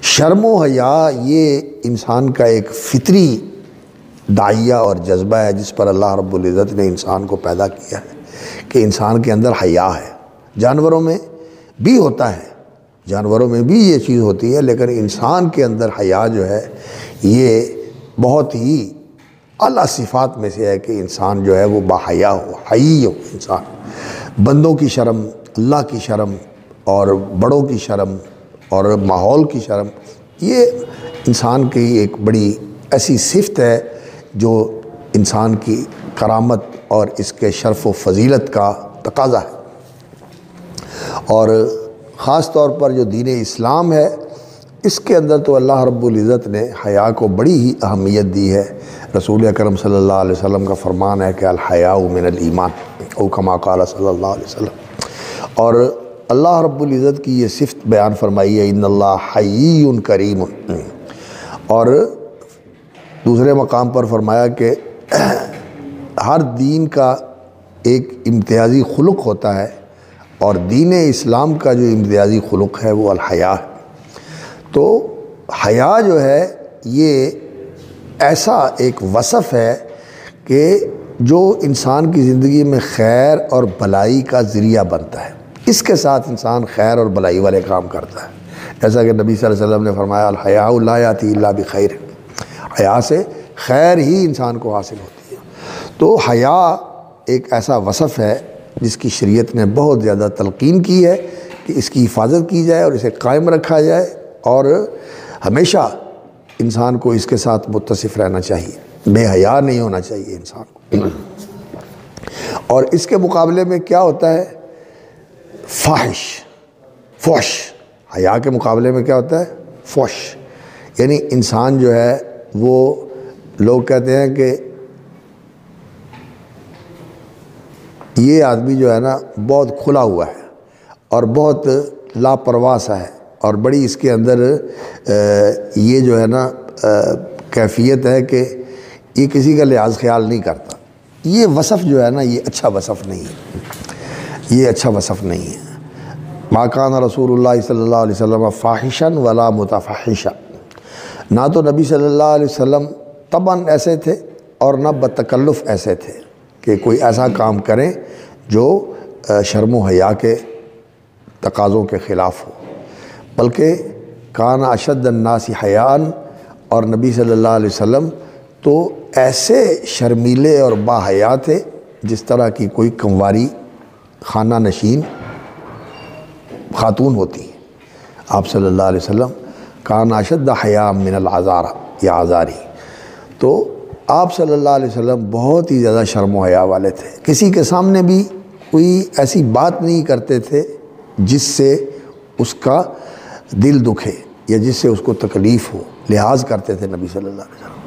شرم و حیا یہ انسان کا ایک فطری داعیہ اور جذبہ ہے جس پر اللہ رب العزت نے انسان کو پیدا کیا ہے کہ انسان کے اندر حیا ہے۔ جانوروں میں بھی ہوتا ہے، جانوروں میں بھی یہ چیز ہوتی ہے، لیکن انسان کے اندر حیا جو ہے یہ بہت ہی اعلیٰ صفات میں سے ہے کہ انسان جو ہے وہ باحیا ہو، حیی ہو انسان۔ بندوں کی شرم، اللہ کی شرم اور بڑوں کی شرم اور ماحول کی شرم، یہ انسان کی ایک بڑی ایسی صفت ہے جو انسان کی کرامت اور اس کے شرف و فضیلت کا تقاضا ہے۔ اور خاص طور پر جو دین اسلام ہے اس کے اندر تو اللہ رب العزت نے حیا کو بڑی ہی اہمیت دی ہے۔ رسول اکرم صلی اللہ علیہ وسلم کا فرمان ہے کہ الحیاء من الایمان او کما قال صلی اللہ علیہ وسلم، اور اللہ رب العزت کی یہ صفت بیان فرمائی ہے ان اللہ حیی کریم، اور دوسرے مقام پر فرمایا کہ ہر دین کا ایک امتیازی خلق ہوتا ہے اور دین اسلام کا جو امتیازی خلق ہے وہ الحیاء ہے۔ تو حیا جو ہے یہ ایسا ایک وصف ہے کہ جو انسان کی زندگی میں خیر اور بھلائی کا ذریعہ بنتا ہے، اس کے ساتھ انسان خیر اور بھلائی والے کام کرتا ہے، جیسا کہ نبی صلی اللہ علیہ وسلم نے فرمایا الحیاء لا یاتی الا بخیر، حیا سے خیر ہی انسان کو حاصل ہوتی ہے۔ تو حیا ایک ایسا وصف ہے جس کی شریعت نے بہت زیادہ تلقین کی ہے کہ اس کی حفاظت کی جائے اور اسے قائم رکھا جائے، اور ہمیشہ انسان کو اس کے ساتھ متصف رہنا چاہیے، بے حیا نہیں ہونا چاہیے انسان کو۔ اور اس کے مقابلے میں کیا ہوتا ہے؟ فحش۔ حیا کے مقابلے میں کیا ہوتا ہے؟ فحش، یعنی انسان جو ہے وہ لوگ کہتے ہیں کہ یہ آدمی جو ہے نا بہت کھلا ہوا ہے اور بہت لاپرواہ سا ہے اور بڑی اس کے اندر یہ جو ہے نا کیفیت ہے کہ یہ کسی کا لحاظ خیال نہیں کرتا۔ یہ وصف جو ہے نا یہ اچھا وصف نہیں ہے، یہ اچھا وصف نہیں ہے۔ ما کان رسول اللہ صلی اللہ علیہ وسلم فاحشا ولا متفحشا، نہ تو نبی صلی اللہ علیہ وسلم طبعاً ایسے تھے اور نہ بتکلف ایسے تھے کہ کوئی ایسا کام کریں جو شرم و حیا کے تقاضوں کے خلاف ہو، بلکہ کان اشد الناس حیاء، اور نبی صلی اللہ علیہ وسلم تو ایسے شرمیلے اور باحیا تھے جس طرح کی کوئی کنواری خانہ نشین خاتون ہوتی ہے۔ آپ صلی اللہ علیہ وسلم کان اشد حیاء من العذارى یا عذاری، تو آپ صلی اللہ علیہ وسلم بہت ہی زیادہ شرم و حیا والے تھے، کسی کے سامنے بھی کوئی ایسی بات نہیں کرتے تھے جس سے اس کا دل دکھے یا جس سے اس کو تکلیف ہو، لحاظ کرتے تھے نبی صلی اللہ علیہ وسلم۔